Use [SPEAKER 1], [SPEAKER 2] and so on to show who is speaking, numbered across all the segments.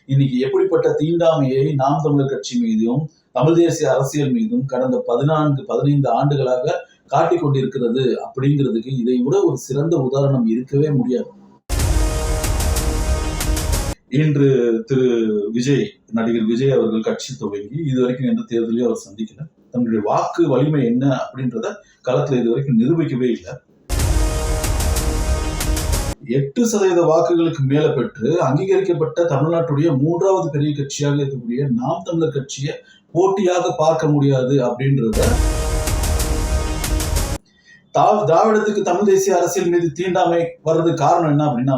[SPEAKER 1] இன்னைக்கு எப்படிப்பட்ட தீண்டாமையை நாம் தமிழர் கட்சி மீதும் தமிழ் தேசிய அரசியல் மீதும் கடந்த 15 ஆண்டுகளாக காட்டிக் கொண்டிருக்கிறது அப்படிங்கிறதுக்கு இதை விட ஒரு சிறந்த உதாரணம் இருக்கவே முடியாது. இன்று திரு விஜய், நடிகர் விஜய் அவர்கள் கட்சி துவங்கி இதுவரைக்கும் எந்த தேர்தலையும் அவர் சந்திக்கல. தன்னுடைய வாக்கு வலிமை என்ன அப்படின்றத களத்துல இதுவரைக்கும் நிரூபிக்கவே இல்லை. 8% வாக்குகளுக்கு மேல பெற்று அங்கீகரிக்கப்பட்ட தமிழ்நாட்டுடைய 3வது பெரிய கட்சியாக இருக்கக்கூடிய நாம் தமிழர் கட்சியை போட்டியாக பார்க்க முடியாது அப்படின்றத திராவிடத்துக்கு தமிழ் தேசிய அரசியல் மீது தீண்டாமை வர்றதுக்கு காரணம் என்ன அப்படின்னா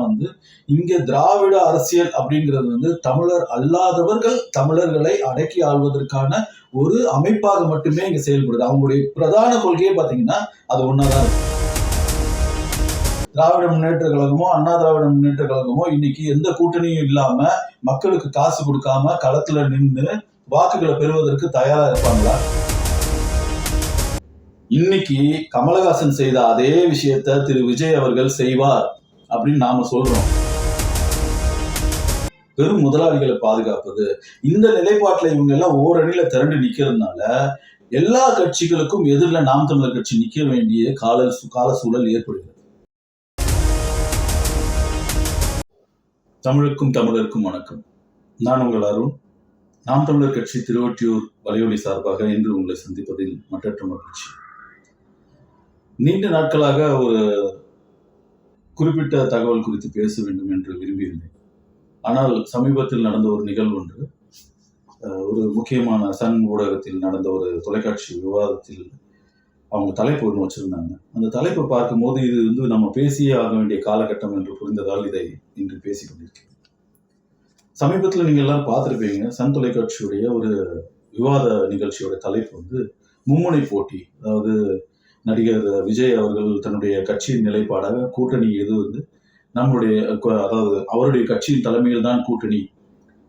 [SPEAKER 1] இங்க திராவிட அரசியல் அப்படிங்கிறது தமிழர் அல்லாதவர்கள் தமிழர்களை அடக்கி ஆள்வதற்கான ஒரு அமைப்பாக மட்டுமே இங்க செயல்படுது. அவங்களுடைய பிரதான கொள்கையே பாத்தீங்கன்னா அது ஒன்னாதான். திராவிட முன்னேற்ற கழகமோ அண்ணா திராவிட முன்னேற்ற கழகமோ இன்னைக்கு எந்த கூட்டணியும் இல்லாம மக்களுக்கு காசு கொடுக்காம களத்துல நின்று வாக்குகளை பெறுவதற்கு தயாரா இருப்பாங்களா? இன்னைக்கு கமலஹாசன் செய்த அதே விஷயத்த திரு விஜய் அவர்கள் செய்வார் அப்படின்னு நாம சொல்றோம். பெரும் முதலாளிகளை பாதுகாப்பது, இந்த நிலைப்பாட்டுல இவங்க எல்லாம் ஓரணியில திரண்டு நிக்கிறதுனால எல்லா கட்சிகளுக்கும் எதிரில் நாம் தமிழர் கட்சி நிக்க வேண்டிய கால சூழல் ஏற்படுகிறது. தமிழுக்கும் தமிழருக்கும் வணக்கம். நான் உங்கள் அருண். நாம் தமிழர் கட்சி திருவொற்றியூர் வலையொலி சார்பாக இன்று உங்களை சந்திப்பதில் மற்றற்ற மகிழ்ச்சி. நீண்ட நாட்களாக ஒரு குறிப்பிட்ட தகவல் குறித்து பேச வேண்டும் என்று விரும்பியிருந்தேன். ஆனால் சமீபத்தில் நடந்த ஒரு நிகழ்வு ஒன்று, ஒரு முக்கியமான சன் ஊடகத்தில் நடந்த ஒரு தொலைக்காட்சி விவாதத்தில் அவங்க தலைப்பு ஒன்று வச்சிருந்தாங்க. அந்த தலைப்பை பார்க்கும்போது இது நம்ம பேசியே ஆக வேண்டிய காலகட்டம் என்று புரிந்ததால் இதை இன்று பேசிக் கொண்டிருக்கிறேன். சமீபத்தில் நீங்கள் எல்லாரும் பார்த்துருப்பீங்க, சன் தொலைக்காட்சியுடைய ஒரு விவாத நிகழ்ச்சியோட தலைப்பு மும்முனை போட்டி. அதாவது நடிகர் விஜய் அவர்கள் தன்னுடைய கட்சியின் நிலைப்பாடாக கூட்டணி எது நம்முடைய, அதாவது அவருடைய கட்சியின் தலைமையில் தான் கூட்டணி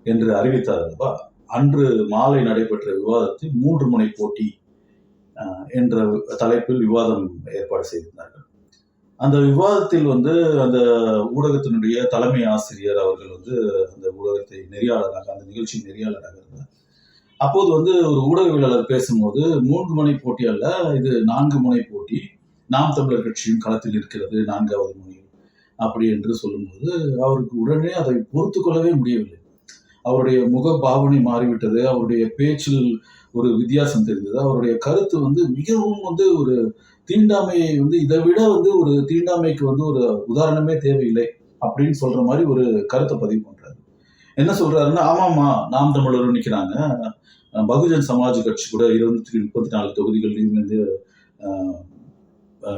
[SPEAKER 1] என்று அறிவித்தார் அல்லவா? அன்று மாலை நடைபெற்ற விவாதத்தில் 3 முனை போட்டி என்ற தலைப்பில் விவாதம் ஏற்பாடு செய்திருந்தார்கள். அந்த விவாதத்தில் அந்த ஊடகத்தினுடைய தலைமை ஆசிரியர் அவர்கள் அந்த ஊடகத்தை நெறியாளராக, அந்த நிகழ்ச்சியின் நெறியாளராக இருந்தார். அப்போது ஒரு ஊடகவியலாளர் பேசும்போது 3 முனை போட்டி அல்ல, இது 4 முனை போட்டி, நாம் தமிழர் கட்சியும் களத்தில் இருக்கிறது 4வது முனை அப்படி என்று சொல்லும்போது அவருக்கு உடனே அதை பொறுத்து கொள்ளவே முடியவில்லை. அவருடைய முக பாவனை மாறிவிட்டது, அவருடைய பேச்சில் ஒரு வித்தியாசம் தெரிந்தது. அவருடைய கருத்து மிகவும் ஒரு தீண்டாமையை இதை விட ஒரு தீண்டாமைக்கு ஒரு உதாரணமே தேவையில்லை அப்படின்னு சொல்ற மாதிரி ஒரு கருத்தை பதிவு பண்றாரு. என்ன சொல்றாருன்னா, ஆமாமா நாம் தமிழரும் நிக்கிறாங்க, பகுஜன் சமாஜ் கட்சி கூட 234 தொகுதிகள்லையும்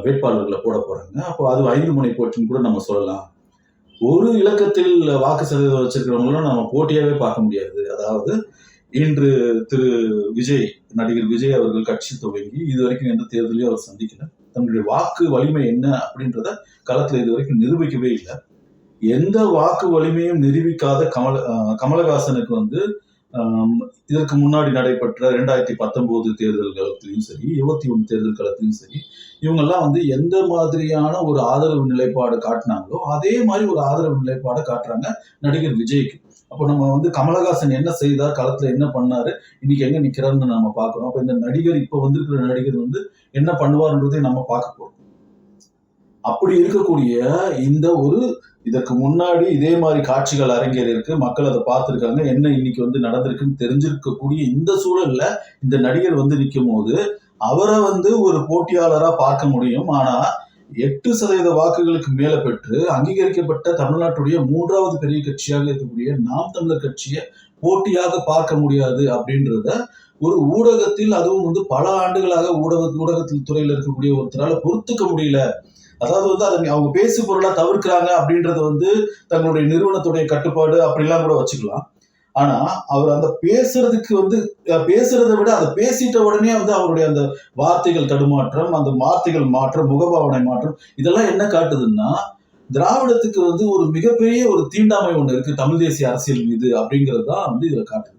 [SPEAKER 1] வேட்பாளர்களை போட போறாங்க. அப்போ அது 5 முனை போட்டின்னு கூட நம்ம சொல்லலாம். ஒரு இலக்கத்தில் வாக்கு சதவீதம் வச்சிருக்கிறவங்களும் நம்ம போட்டியாவே பார்க்க முடியாது. அதாவது இன்று திரு விஜய், நடிகர் விஜய் அவர்கள் கட்சி துவங்கி இதுவரைக்கும் எந்த தேர்தலையும் அவர் சந்திக்கல. தன்னுடைய வாக்கு வலிமை என்ன அப்படின்றத களத்துல இதுவரைக்கும் நிரூபிக்கவே இல்லை. எந்த வாக்கு வலிமையும் நிரூபிக்காத கமலஹாசனுக்கு இதற்கு முன்னாடி நடைபெற்ற 2019 தேர்தல் களத்திலையும் சரி, 21 தேர்தல் களத்திலையும் சரி, இவங்கெல்லாம் எந்த மாதிரியான ஒரு ஆதரவு நிலைப்பாடு காட்டினாங்களோ அதே மாதிரி ஒரு ஆதரவு நிலைப்பாடை காட்டுறாங்க நடிகர் விஜய்க்கு. அப்போ நம்ம கமலஹாசன் என்ன செய்தார், களத்துல என்ன பண்ணாரு, இன்னைக்கு எங்க நிக்கிறாருன்னு நம்ம பார்க்கணும். அப்ப இந்த நடிகர், இப்ப வந்திருக்கிற நடிகர் என்ன பண்ணுவார்ன்றதை நம்ம பார்க்க போறோம். அப்படி இருக்கக்கூடிய இதற்கு முன்னாடி இதே மாதிரி காட்சிகள் அரங்கேறி இருக்கு, மக்கள் அதை பார்த்திருக்காங்க, என்ன இன்னைக்கு நடந்திருக்குன்னு தெரிஞ்சிருக்கக்கூடிய இந்த சூழல்ல இந்த நடிகர் நிற்கும் போது அவரை ஒரு போட்டியாளரா பார்க்க முடியும். ஆனா 8% வாக்குகளுக்கு மேல பெற்று அங்கீகரிக்கப்பட்ட தமிழ்நாட்டுடைய 3வது பெரிய கட்சியாக இருக்கக்கூடிய நாம் தமிழர் கட்சியை போட்டியாக பார்க்க முடியாது அப்படின்றத ஒரு ஊடகத்தில், அதுவும் பல ஆண்டுகளாக ஊடகத்தில் துறையில இருக்கக்கூடிய ஒருத்தரால பொறுத்துக்க முடியல. அதாவது அதை அவங்க பேசு பொருளா தவிர்க்கிறாங்க அப்படின்றது தங்களுடைய நிறுவனத்துடைய கட்டுப்பாடு அப்படிலாம் கூட வச்சுக்கலாம். ஆனா அவர் அந்த பேசுறதுக்கு பேசுறதை விட அதை பேசிட்ட உடனே அவருடைய அந்த வார்த்தைகள் தடுமாற்றம், அந்த வார்த்தைகள் மாற்றம், முகபாவனை மாற்றம், இதெல்லாம் என்ன காட்டுதுன்னா திராவிடத்துக்கு ஒரு மிகப்பெரிய ஒரு தீண்டாமை ஒண்ணு இருக்கு தமிழ் தேசிய அரசியல் மீது அப்படிங்கிறது தான் இதுல காட்டுது.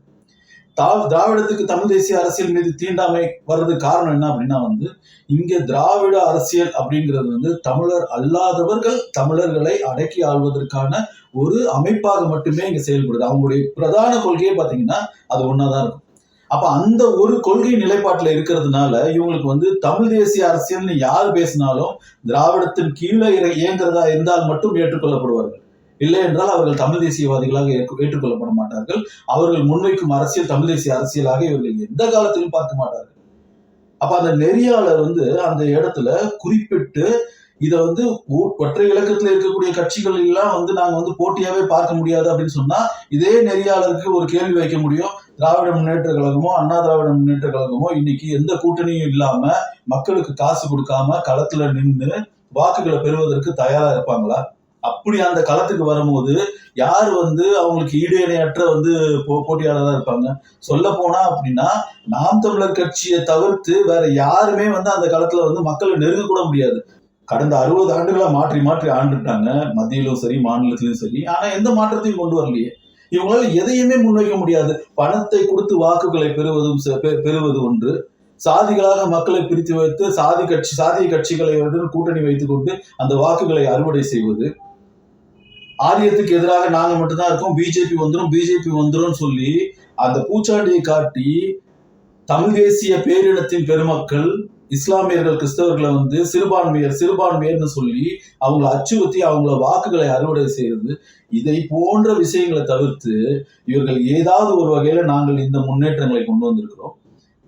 [SPEAKER 1] திராவிடத்துக்கு தமிழ் தேசிய அரசியல் மீது தீண்டாமை வர்றதுக்கு காரணம் என்ன அப்படின்னா இங்க திராவிட அரசியல் அப்படிங்கிறது தமிழர் அல்லாதவர்கள் தமிழர்களை அடக்கி ஆள்வதற்கான ஒரு அமைப்பாக மட்டுமே இங்க செயல்படுது. அவங்களுடைய பிரதான கொள்கையே பாத்தீங்கன்னா அது ஒன்னாதான் இருக்கும். அப்ப அந்த ஒரு கொள்கை நிலைப்பாட்டுல இருக்கிறதுனால இவங்களுக்கு தமிழ் தேசிய அரசியல்னு யார் பேசினாலும் திராவிடத்தின் கீழே இயங்குறதா இருந்தால் மட்டும் ஏற்றுக்கொள்ளப்படுவார்கள். இல்லை என்றால் அவர்கள் தமிழ் தேசியவாதிகளாக ஏற்றுக்கொள்ளப்பட மாட்டார்கள். அவர்கள் முன்வைக்கும் அரசியல் தமிழ் தேசிய அரசியலாக இவர்கள் எந்த காலத்திலும் பார்க்க மாட்டார்கள். அப்ப அந்த நெறியாளர் அந்த இடத்துல குறிப்பிட்டு இதை ஒற்றை இலக்கத்துல இருக்கக்கூடிய கட்சிகள் எல்லாம் நாங்க போட்டியாவே பார்க்க முடியாது அப்படின்னு சொன்னா இதே நெறியாளருக்கு ஒரு கேள்வி வைக்க முடியும். திராவிட முன்னேற்ற கழகமோ அண்ணா திராவிட முன்னேற்ற கழகமோ இன்னைக்கு எந்த கூட்டணியும் இல்லாம மக்களுக்கு காசு கொடுக்காம களத்துல நின்று வாக்குகளை பெறுவதற்கு தயாரா இருப்பாங்களா? அப்படி அந்த களத்துக்கு வரும்போது யார் அவங்களுக்கு ஈடு இணையற்ற போட்டியாளராக இருப்பாங்க? சொல்ல போனா அப்படின்னா நாம் தமிழர் கட்சியை தவிர்த்து வேற யாருமே அந்த களத்துல மக்களை நெருங்க கூட முடியாது. கடந்த 60 ஆண்டுகளா மாற்றி மாற்றி ஆண்டுட்டாங்க, மத்தியிலும் சரி மாநிலத்திலும் சரி. ஆனா எந்த மாற்றத்தையும் கொண்டு வரலையே. இவங்களால எதையுமே முன்வைக்க முடியாது. பணத்தை கொடுத்து வாக்குகளை பெறுவது ஒன்று, சாதிகளாக மக்களை பிரித்து வைத்து சாதிய கட்சிகளை கூட்டணி வைத்துக் கொண்டு அந்த வாக்குகளை அறுவடை செய்வது, ஆரியத்துக்கு எதிராக நாங்க மட்டும்தான் இருக்கோம், பிஜேபி வந்துரும் சொல்லி அந்த பூச்சாண்டியை காட்டி தமிழ் தேசிய பேரினத்தின் பெருமக்கள் இஸ்லாமியர்கள் கிறிஸ்தவர்களை சிறுபான்மையர்னு சொல்லி அவங்களை அச்சுறுத்தி அவங்கள வாக்குகளை அறுவடை செய்யறது, இதை போன்ற விஷயங்களை தவிர்த்து இவர்கள் ஏதாவது ஒரு வகையில நாங்கள் இந்த முன்னேற்றங்களை கொண்டு வந்திருக்கிறோம்,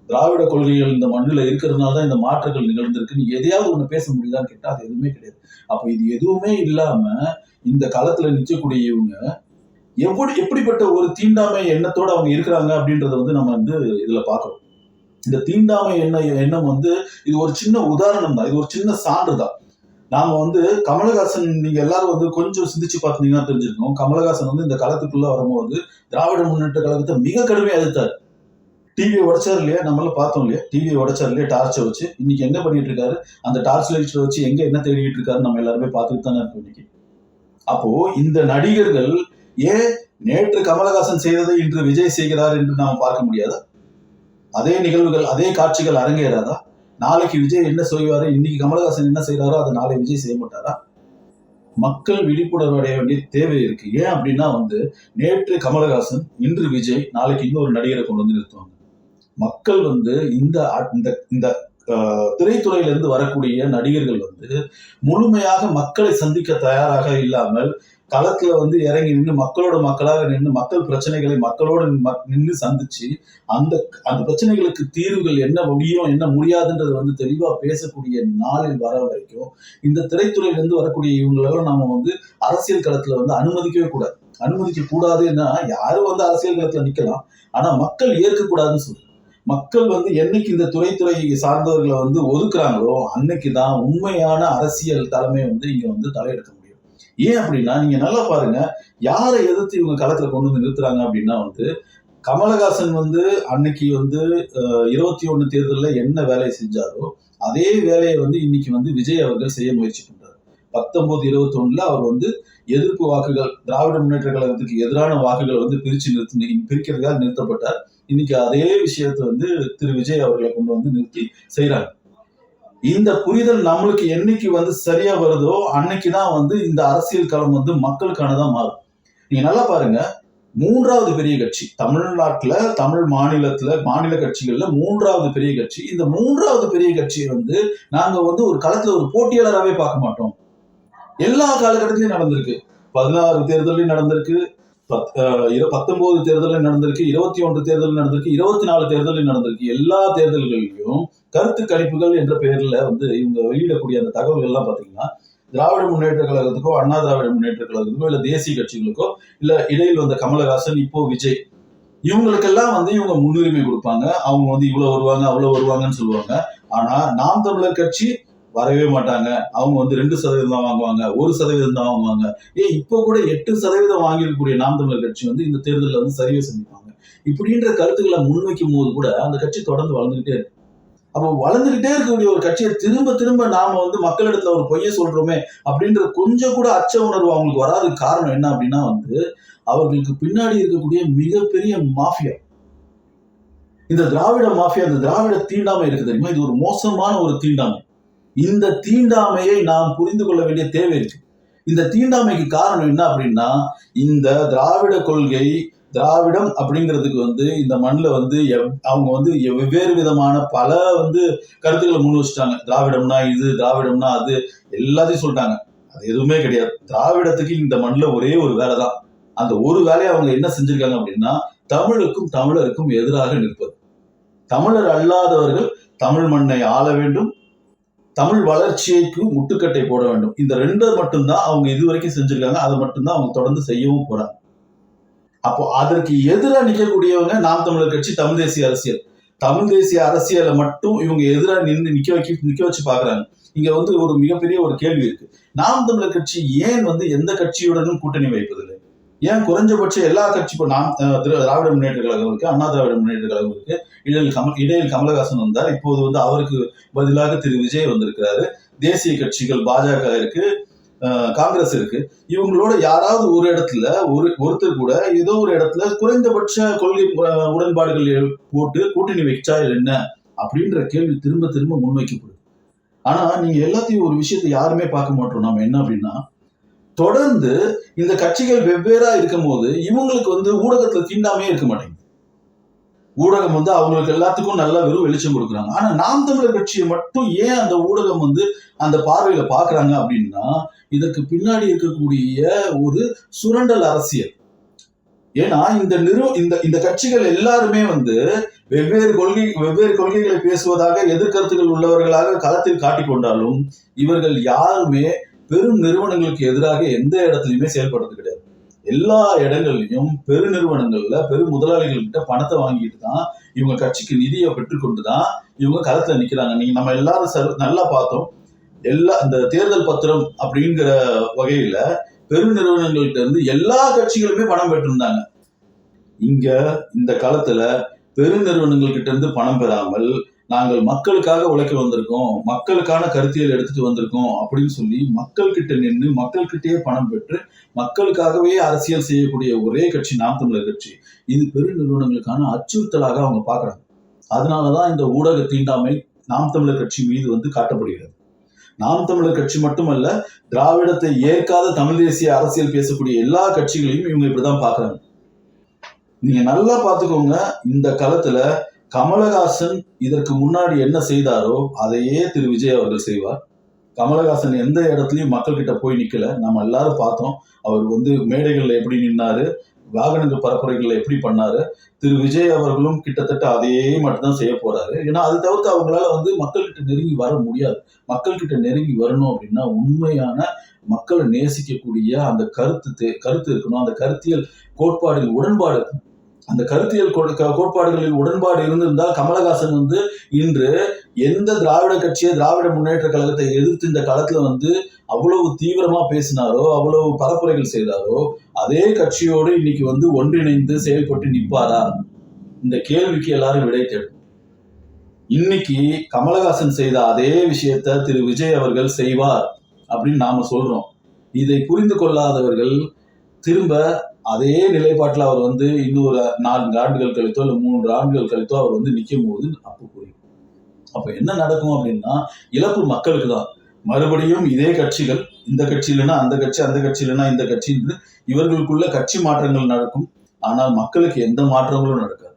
[SPEAKER 1] திராவிட கொள்கைகள் இந்த மண்ணில் இருக்கிறதுனால தான் இந்த மாற்றங்கள் நிகழ்ந்திருக்குன்னு எதையாவது ஒண்ணு பேச முடியுதான்னு கேட்டா அது எதுவுமே கிடையாது. அப்ப இது எதுவுமே இல்லாம இந்த காலத்துல நிற்கக்கூடிய இவங்க எப்படிப்பட்ட ஒரு தீண்டாமை எண்ணத்தோட அவங்க இருக்கிறாங்க அப்படின்றத நம்ம இதுல பாக்குறோம். இந்த தீண்டாமை எண்ணம் இது ஒரு சின்ன உதாரணம் தான், இது ஒரு சின்ன சான்று தான். நாம கமலஹாசன் நீங்க எல்லாரும் கொஞ்சம் சிந்திச்சு பார்த்தீங்கன்னா தெரிஞ்சிருக்கோம். கமலஹாசன் இந்த காலத்துக்குள்ள வரும்போது திராவிட முன்னேற்ற கழகத்தை மிக கடுமையா எதிர்த்தாரு. டிவியை உடைச்சாரு இல்லையா, நம்மளால பார்த்தோம் இல்லையா, டிவியை உடைச்சாரு இல்லையா டார்ச்சை வச்சு. இன்னைக்கு என்ன பண்ணிட்டு இருக்காரு, அந்த டார்ச் லைட்ல வச்சு எங்க என்ன தேடிட்டு இருக்காரு நம்ம எல்லாருமே பார்த்துட்டு தானே இருக்கோம் இன்னைக்கு. அப்போ இந்த நடிகர்கள் ஏன் நேற்று கமலஹாசன் செய்ததை இன்று விஜய் செய்கிறார் என்று நாம பார்க்க முடியாதா? அதே நிகழ்வுகள் அதே காட்சிகள் அரங்கேறாதா? நாளைக்கு விஜய் என்ன செய்வாரு, இன்னைக்கு கமலஹாசன் என்ன செய்யறாரோ அதை நாளை விஜய் செய்ய மாட்டாரா? மக்கள் விழிப்புணர்வு அடைய வேண்டிய தேவை இருக்கு. ஏன் அப்படின்னா நேற்று கமலஹாசன், இன்று விஜய், நாளைக்கு இன்னொரு நடிகரை கொண்டு நிறுத்துவாங்க. மக்கள் இந்த இந்த திரைத்துறையிலிருந்து வரக்கூடிய நடிகர்கள் முழுமையாக மக்களை சந்திக்க தயாராக இல்லாமல் களத்துல இறங்கி நின்று மக்களோட மக்களாக நின்று மக்கள் பிரச்சனைகளை மக்களோடு நின்று சந்திச்சு அந்த பிரச்சனைகளுக்கு தீர்வுகள் என்ன முடியும் என்ன முடியாதுன்றது தெளிவா பேசக்கூடிய நாளில் வர வரைக்கும் இந்த திரைத்துறையிலிருந்து வரக்கூடிய இவங்களெல்லாம் நாம அரசியல் களத்துல அனுமதிக்க கூடாதுன்னா யாரும் அரசியல் களத்துல நிக்கலாம், ஆனா மக்கள் ஏற்கக்கூடாதுன்னு சொல்றேன். மக்கள் என்னைக்கு இந்த துறை சார்ந்தவர்களை ஒதுக்குறாங்களோ அன்னைக்குதான் உண்மையான அரசியல் தலைமை இங்க தலையெடுக்க முடியும். ஏன் அப்படின்னா நீங்க நல்லா பாருங்க, யாரை எதிர்த்து இவங்க களத்துல கொண்டு நிறுத்துறாங்க அப்படின்னா கமலஹாசன் அன்னைக்கு 21 தேர்தலில் என்ன வேலையை செஞ்சாரோ அதே வேலையை இன்னைக்கு விஜய் அவர்கள் செய்ய முயற்சி பண்றாரு. 19-21 அவர் எதிர்ப்பு வாக்குகள், திராவிட முன்னேற்ற கழகத்துக்கு எதிரான வாக்குகள் பிரிக்கிறதுக்காக நிறுத்தப்பட்டார். இன்னைக்கு அதே விஷயத்தை திரு விஜய் அவர்களை கொண்டு நிறுத்தி செய்யறாங்க. இந்த புரிதல் நம்மளுக்கு என்னைக்கு சரியா வருதோ அன்னைக்குதான் இந்த அரசியல் களம் மக்களுக்கானதான் மாறும். நீங்க நல்லா பாருங்க, மூன்றாவது பெரிய கட்சி தமிழ்நாட்டுல, தமிழ் மாநில கட்சிகள்ல மூன்றாவது பெரிய கட்சி. இந்த மூன்றாவது பெரிய கட்சியை நாங்க ஒரு களத்துல ஒரு போட்டியாளராகவே பார்க்க மாட்டோம். எல்லா காலகட்டத்திலையும் நடந்திருக்கு. 16 தேர்தலையும் நடந்திருக்கு, 19 தேர்தலில் நடந்திருக்கு, 21 தேர்தலில் நடந்திருக்கு, 24 தேர்தலில் நடந்திருக்கு. எல்லா தேர்தல்களிலும் கருத்து கணிப்புகள் என்ற பெயர்ல இவங்க வெளியிடக்கூடிய அந்த தகவல்கள் எல்லாம் பாத்தீங்கன்னா திராவிட முன்னேற்ற கழகத்துக்கோ அண்ணா திராவிட முன்னேற்ற கழகத்துக்கோ இல்ல தேசிய கட்சிகளுக்கோ இல்ல இடையில் வந்த கமலஹாசன் இப்போ விஜய் இவங்களுக்கெல்லாம் இவங்க முன்னுரிமை கொடுப்பாங்க. அவங்க இவ்வளவு வருவாங்க அவ்வளவு வருவாங்கன்னு சொல்லுவாங்க. ஆனா நாம் தமிழர் கட்சி வரவே மாட்டாங்க. அவங்க 2% தான் வாங்குவாங்க, 1% தான் வாங்குவாங்க. இப்ப கூட 8% வாங்கியிருக்கக்கூடிய நாம் தமிழர் கட்சி இந்த தேர்தலில் சரிவை சந்திப்பாங்க. இப்படின்ற கருத்துக்களை முன்வைக்கும் போது கூட அந்த கட்சி தொடர்ந்து வளர்ந்துகிட்டே இருக்கு. அப்போ வளர்ந்துகிட்டே இருக்கக்கூடிய ஒரு கட்சியை திரும்ப திரும்ப நாம மக்களிடத்துல ஒரு பொய்யை சொல்றோமே அப்படின்ற கொஞ்சம் கூட அச்ச உணர்வு அவங்களுக்கு வராதுக்கு காரணம் என்ன அப்படின்னா அவர்களுக்கு பின்னாடி இருக்கக்கூடிய மிகப்பெரிய மாஃபியா, இந்த திராவிட மாஃபியா, இந்த திராவிட தீண்டாமை இருக்கு தெரியுமா, இது ஒரு மோசமான ஒரு தீண்டாமை. இந்த தீண்டாமையை நாம் புரிந்து கொள்ள வேண்டிய தேவை இருக்கு. இந்த தீண்டாமைக்கு காரணம் என்ன அப்படின்னா, இந்த திராவிட கொள்கை, திராவிடம் அப்படிங்கிறதுக்கு இந்த மண்ணில் அவங்க வெவ்வேறு விதமான பல கருத்துக்களை முன் வச்சுட்டாங்க. திராவிடம்னா இது, திராவிடம்னா அது, எல்லாத்தையும் சொல்லிட்டாங்க. அது எதுவுமே கிடையாது. திராவிடத்துக்கு இந்த மண்ணில் ஒரே ஒரு வேலை தான். அந்த ஒரு வேலையை அவங்க என்ன செஞ்சிருக்காங்க அப்படின்னா, தமிழுக்கும் தமிழருக்கும் எதிராக நிற்பது. தமிழர் அல்லாதவர்கள் தமிழ் மண்ணை ஆள வேண்டும், தமிழ் வளர்ச்சிக்கு முட்டுக்கட்டை போட வேண்டும். இந்த ரெண்டு மட்டும்தான் அவங்க இதுவரைக்கும் செஞ்சிருக்காங்க. அதை மட்டும்தான் அவங்க தொடர்ந்து செய்யவும் போறாங்க. அப்போ அதற்கு எதிராக நிற்கக்கூடியவங்க நாம் தமிழர் கட்சி, தமிழ் தேசிய அரசியல். தமிழ் தேசிய அரசியலை மட்டும் இவங்க எதிராக நிக்க வச்சு பாக்குறாங்க. இங்க ஒரு மிகப்பெரிய ஒரு கேள்வி இருக்கு. நாம் தமிழர் கட்சி ஏன் எந்த கட்சியுடனும் கூட்டணி வைப்பதில்லை? ஏன் குறைஞ்சபட்சம் எல்லா கட்சி, இப்போ திராவிட முன்னேற்ற கழகம் இருக்கு, அண்ணா திராவிட முன்னேற்ற கழகம் இருக்கு, இடையில் கமலஹாசன் வந்தார். இப்போது அவருக்கு பதிலாக திரு விஜய் வந்திருக்கிறாரு. தேசிய கட்சிகள் பாஜக இருக்கு, காங்கிரஸ் இருக்கு. இவங்களோட யாராவது ஒரு இடத்துல ஒருத்தர் கூட ஏதோ ஒரு இடத்துல குறைந்தபட்ச கொள்கை உடன்பாடுகள் போட்டு கூட்டணி வச்சா என்ன அப்படின்ற கேள்வி திரும்ப திரும்ப முன்வைக்கப்படுது. ஆனா நீங்க எல்லாத்தையும் ஒரு விஷயத்தை யாருமே பார்க்க மாட்டோம். நாம என்ன அப்படின்னா, தொடர்ந்து இந்த கட்சிகள் வெவ்வேறா இருக்கும் போது இவங்களுக்கு ஊடகத்துல தீண்டாமே இருக்க மாட்டேங்குது. ஊடகம் அவங்களுக்கு எல்லாத்துக்கும் நல்ல வெறும் வெளிச்சம் கொடுக்குறாங்க. ஆனா நாம் தமிழர் கட்சியை மட்டும் ஏன் அந்த ஊடகம் அந்த பார்வையில பாக்குறாங்க அப்படின்னா, இதற்கு பின்னாடி இருக்கக்கூடிய ஒரு சுரண்டல் அரசியல். ஏன்னா இந்த கட்சிகள் எல்லாருமே வெவ்வேறு கொள்கைகளை பேசுவதாக எதிர்கருத்துகள் உள்ளவர்களாக களத்தில் காட்டிக் கொண்டாலும் இவர்கள் யாருமே பெரும் நிறுவனங்களுக்கு எதிராக எந்த இடத்துலயுமே செயல்படுறது கிடையாது. எல்லா இடங்கள்லயும் பெருநிறுவனங்கள்ல பெரும் முதலாளிகள் கிட்ட பணத்தை வாங்கிட்டு தான் இவங்க கட்சிக்கு நிதியை பெற்றுக்கொண்டுதான் இவங்க களத்துல நிக்கிறாங்க. நீங்க நம்ம எல்லாரும் நல்லா பார்த்தோம். இந்த தேர்தல் பத்திரம் அப்படிங்கிற வகையில பெருநிறுவனங்கள்கிட்ட இருந்து எல்லா கட்சிகளுமே பணம் பெற்றிருந்தாங்க. இங்க இந்த காலத்துல பெருநிறுவனங்கள் கிட்ட இருந்து பணம் பெறாமல் நாங்கள் மக்களுக்காக உழைக்க வந்திருக்கோம், மக்களுக்கான கருத்தியல் எடுத்துட்டு வந்திருக்கோம் அப்படின்னு சொல்லி மக்கள் கிட்ட நின்று மக்கள்கிட்டயே பணம் பெற்று மக்களுக்காகவே அரசியல் செய்யக்கூடிய ஒரே கட்சி நாம் தமிழர் கட்சி. இது பெருநிறுவனங்களுக்கான அச்சுறுத்தலாக அவங்க பாக்குறாங்க. அதனாலதான் இந்த ஊடக தீண்டாமை நாம் தமிழர் கட்சி மீது காட்டப்படுகிறது. நாம் தமிழர் கட்சி மட்டுமல்ல, திராவிடத்தை ஏற்காத தமிழ் தேசிய அரசியல் பேசக்கூடிய எல்லா கட்சிகளையும் இவங்க இப்படிதான் பாக்குறாங்க. நீங்க நல்லா பாத்துக்கோங்க. இந்த காலத்துல கமலஹாசன் இதற்கு முன்னாடி என்ன செய்தாரோ அதையே திரு விஜய் அவர்கள் செய்வார். கமலஹாசன் எந்த இடத்துலயும் மக்கள் கிட்ட போய் நிக்கல. நம்ம எல்லாரும் பார்த்தோம். அவர் மேடைகள்ல எப்படி நின்னாரு, வாகனங்கள் பரப்புரைகள்ல எப்படி பண்ணாரு. திரு விஜய் அவர்களும் கிட்டத்தட்ட அதையே மட்டும்தான் செய்ய போறாரு. ஏன்னா அது தவிர்த்து அவங்களால மக்கள் கிட்ட நெருங்கி வர முடியாது. மக்கள் கிட்ட நெருங்கி வரணும் அப்படின்னா உண்மையான மக்களை நேசிக்கக்கூடிய அந்த கருத்து இருக்கணும். அந்த கருத்தியல் கோட்பாடுகள் உடன்பாடு இருக்கணும். அந்த கருத்தியல் கோட்பாடுகளில் உடன்பாடு இருந்திருந்தால் கமலஹாசன் இன்று எந்த திராவிட கட்சியை, திராவிட முன்னேற்ற கழகத்தை எதிர்த்து இந்த களத்துல அவ்வளவு தீவிரமா பேசினாரோ, அவ்வளவு பரப்புரைகள் செய்தாரோ, அதே கட்சியோடு இன்னைக்கு ஒன்றிணைந்து செயல்பட்டு நிற்பாரா? இந்த கேள்விக்கு எல்லாரும் விடை தேடும். இன்னைக்கு கமலஹாசன் செய்த அதே விஷயத்த திரு விஜய் அவர்கள் செய்வார் அப்படின்னு நாம சொல்றோம். இதை புரிந்து கொள்ளாதவர்கள் திரும்ப அதே நிலைப்பாட்டில் அவர் இன்னொரு 4 ஆண்டுகள் கழித்தோ இல்லை 3 ஆண்டுகள் கழித்தோ அவர் நிற்கும் போது அப்போ புரியும். அப்ப என்ன நடக்கும் அப்படின்னா, இழப்பு மக்களுக்கு தான். மறுபடியும் இதே கட்சிகள், இந்த கட்சி இல்லைன்னா அந்த கட்சி, அந்த கட்சி இல்லைன்னா இந்த கட்சி என்று இவர்களுக்குள்ள கட்சி மாற்றங்கள் நடக்கும். ஆனால் மக்களுக்கு எந்த மாற்றங்களும் நடக்காது.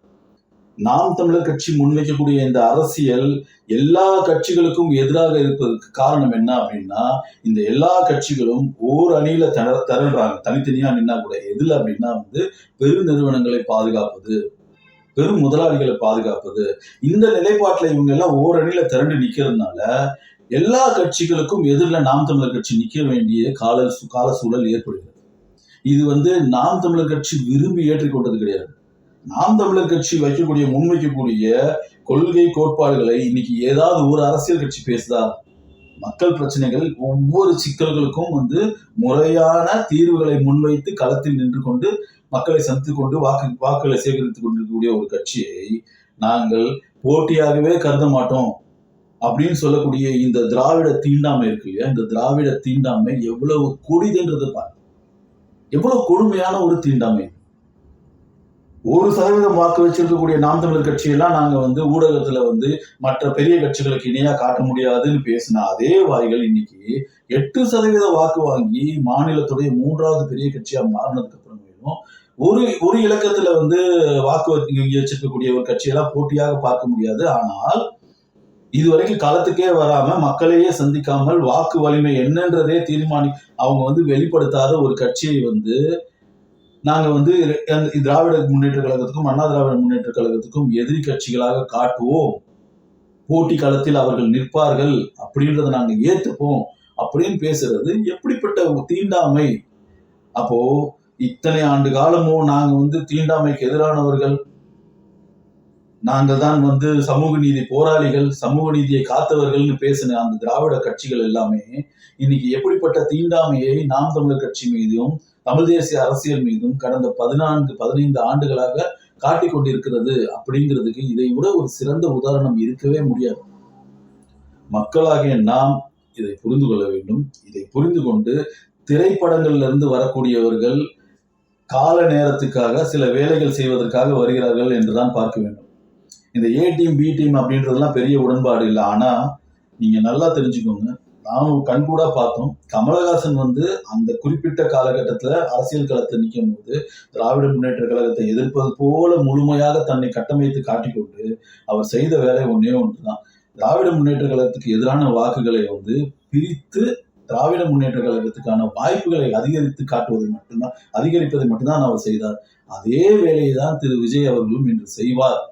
[SPEAKER 1] நாம் தமிழர் கட்சி முன்வைக்கக்கூடிய இந்த அரசியல் எல்லா கட்சிகளுக்கும் எதிராக இருப்பதற்கு காரணம் என்ன அப்படின்னா, இந்த எல்லா கட்சிகளும் ஓர் அணியில திரள்றாங்க. தனித்தனியா நின்னா கூட எதுல அப்படின்னா பெரு நிறுவனங்களை பாதுகாப்பது, பெரும் முதலாளிகளை பாதுகாப்பது. இந்த நிலைப்பாட்டுல இவங்க எல்லாம் ஓர் அணியில திரண்டு நிக்கிறதுனால எல்லா கட்சிகளுக்கும் எதிரில் நாம் தமிழர் கட்சி நிக்க வேண்டிய கால சூழல் ஏற்படுகிறது. இது நாம் தமிழர் கட்சி விரும்பி ஏற்றிக்கொண்டது கிடையாது. நாம் தமிழர் கட்சி முன்வைக்கக்கூடிய கொள்கை கோட்பாடுகளை இன்னைக்கு ஏதாவது ஒரு அரசியல் கட்சி பேசுதா? மக்கள் பிரச்சனைகள், ஒவ்வொரு சிக்கல்களுக்கும் முறையான தீர்வுகளை முன்வைத்து களத்தில் நின்று கொண்டு மக்களை சந்தித்துக் கொண்டு வாக்குகளை சேகரித்துக் கொண்டிருக்கக்கூடிய ஒரு கட்சியை நாங்கள் போட்டியாகவே கருத மாட்டோம் அப்படின்னு சொல்லக்கூடிய இந்த திராவிட தீண்டாமை இருக்கு இல்லையா? இந்த திராவிட தீண்டாமை எவ்வளவு கொடிதுன்றது பாருங்க. எவ்வளவு கொடுமையான ஒரு தீண்டாமை. 1% வாக்கு வச்சிருக்கக்கூடிய நாம் தமிழர் கட்சியெல்லாம் நாங்க ஊடகத்துல மற்ற பெரிய கட்சிகளுக்கு இணையா காட்ட முடியாதுன்னு பேசின அதே வாய்கள் இன்னைக்கு 8% வாக்கு வாங்கி மாநிலத்துடைய 3வது பெரிய கட்சியா மாறினதுக்கு அப்புறமேலும் ஒரு இலக்கத்துல வாக்கு வச்சிருக்கக்கூடிய ஒரு கட்சியெல்லாம் போட்டியாக பார்க்க முடியாது. ஆனால் இதுவரைக்கும் களத்துக்கே வராம மக்களையே சந்திக்காமல் வாக்கு வலிமை என்னன்றதே அவங்க வெளிப்படுத்தாத ஒரு கட்சியை நாங்க திராவிட முன்னேற்ற கழகத்துக்கும் அண்ணா திராவிட முன்னேற்ற கழகத்துக்கும் எதிரி கட்சிகளாக காட்டுவோம், போட்டி களத்தில் அவர்கள் நிற்பார்கள் அப்படின்றத நாங்க ஏத்துப்போம் அப்படின்னு பேசுறது எப்படிப்பட்ட தீண்டாமை? அப்போ இத்தனை ஆண்டு காலமும் நாங்க தீண்டாமைக்கு எதிரானவர்கள், நாங்கள் தான் சமூக நீதி போராளிகள், சமூக நீதியை காத்தவர்கள்னு பேசின அந்த திராவிட கட்சிகள் எல்லாமே இன்னைக்கு எப்படிப்பட்ட தீண்டாமையை நாம் தமிழர் கட்சி மீதும் தமிழ் தேசிய அரசியல் மீதும் கடந்த 14-15 ஆண்டுகளாக காட்டிக் கொண்டிருக்கிறது அப்படிங்கிறதுக்கு இதை விட ஒரு சிறந்த உதாரணம் இருக்கவே முடியாது. மக்களாகிய நாம் இதை புரிந்து கொள்ள வேண்டும். இதை புரிந்து கொண்டு திரைப்படங்கள்ல இருந்து வரக்கூடியவர்கள் கால நேரத்துக்காக சில வேலைகள் செய்வதற்காக வருகிறார்கள் என்றுதான் பார்க்க வேண்டும். இந்த ஏ டீம் பி டீம் அப்படின்றதெல்லாம் பெரிய உடன்பாடு இல்லை. ஆனா நீங்க நல்லா தெரிஞ்சுக்கோங்க, நானும் கண்கூடா பார்த்தோம். கமலஹாசன் அந்த குறிப்பிட்ட காலகட்டத்துல அரசியல் களத்துல நிற்கும் போது திராவிட முன்னேற்ற கழகத்தை எதிர்ப்பது போல முழுமையாக தன்னை கட்டமைத்து காட்டிக்கொண்டு அவர் செய்த வேலை ஒன்றே ஒன்றுதான். திராவிட முன்னேற்ற கழகத்துக்கு எதிரான வாக்குகளை பிரித்து திராவிட முன்னேற்ற கழகத்துக்கான வாய்ப்புகளை அதிகரிப்பதை மட்டும்தான் அவர் செய்தார். அதே வேலையை தான் திரு விஜய் அவர்களும் இன்று செய்வார்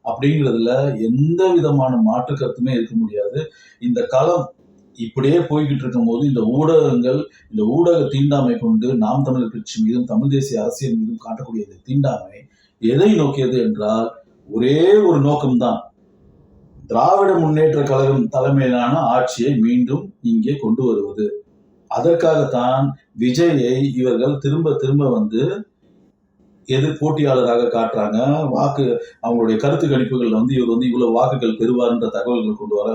[SPEAKER 1] அப்படிங்கிறதுல எந்த விதமான மாற்று கருத்துமே இருக்க முடியாது. இந்த களம் இப்படியே போய்கிட்டு இருக்கும் போது இந்த ஊடகங்கள், இந்த ஊடக தீண்டாமை கொண்டு நாம் தமிழர் கட்சி மீதும் தமிழ் தேசிய அரசியல் மீதும் காட்டக்கூடிய இந்த தீண்டாமை எதை நோக்கியது என்றால் ஒரே ஒரு நோக்கம்தான், திராவிட முன்னேற்ற கழகம் தலைமையிலான ஆட்சியை மீண்டும் இங்கே கொண்டு வருவது. அதற்காகத்தான் விஜயை இவர்கள் திரும்ப திரும்ப எதிர் போட்டியாளராக காட்டுறாங்க. அவங்களுடைய கருத்து கணிப்புகள் இவர் இவ்வளவு வாக்குகள் பெறுவார்ன்ற தகவல்கள் கொண்டு வர.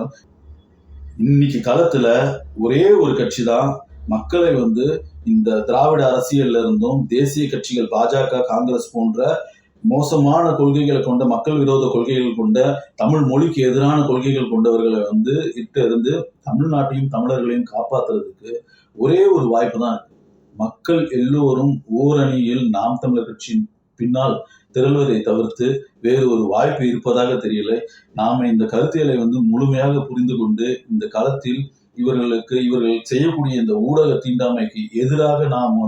[SPEAKER 1] இன்னைக்கு களத்துல ஒரே ஒரு கட்சி தான் மக்களை இந்த திராவிட அரசியல்ல இருந்தும் தேசிய கட்சிகள் பாஜக, காங்கிரஸ் போன்ற மோசமான கொள்கைகளை கொண்ட, மக்கள் விரோத கொள்கைகள் கொண்ட, தமிழ் மொழிக்கு எதிரான கொள்கைகள் கொண்டவர்களை இருந்து தமிழ்நாட்டையும் தமிழர்களையும் காப்பாற்றுறதுக்கு ஒரே ஒரு வாய்ப்பு தான் இருக்கு. மக்கள் எல்லோரும் ஓரணியில் நாம் தமிழர் கட்சியின் பின்னால் திரள்வதை தவிர்த்து வேறு ஒரு வாய்ப்பு இருப்பதாக தெரியல. நாம இந்த கருத்தியலை முழுமையாக புரிந்து கொண்டு இந்த களத்தில் இவர்கள் செய்யக்கூடிய இந்த ஊடக தீண்டாமைக்கு எதிராக நாம்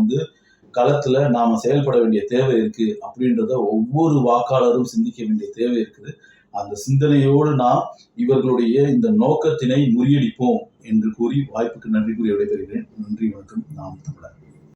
[SPEAKER 1] களத்துல நாம செயல்பட வேண்டிய தேவை இருக்கு அப்படின்றத ஒவ்வொரு வாக்காளரும் சிந்திக்க வேண்டிய தேவை இருக்குது. அந்த சிந்தனையோடு நாம் இவர்களுடைய இந்த நோக்கத்தினை முறியடிப்போம் என்று கூறி வாய்ப்புக்கு நன்றி கூறி விடைபெறுகிறேன். நன்றி, வணக்கம். நாம் தமிழர்.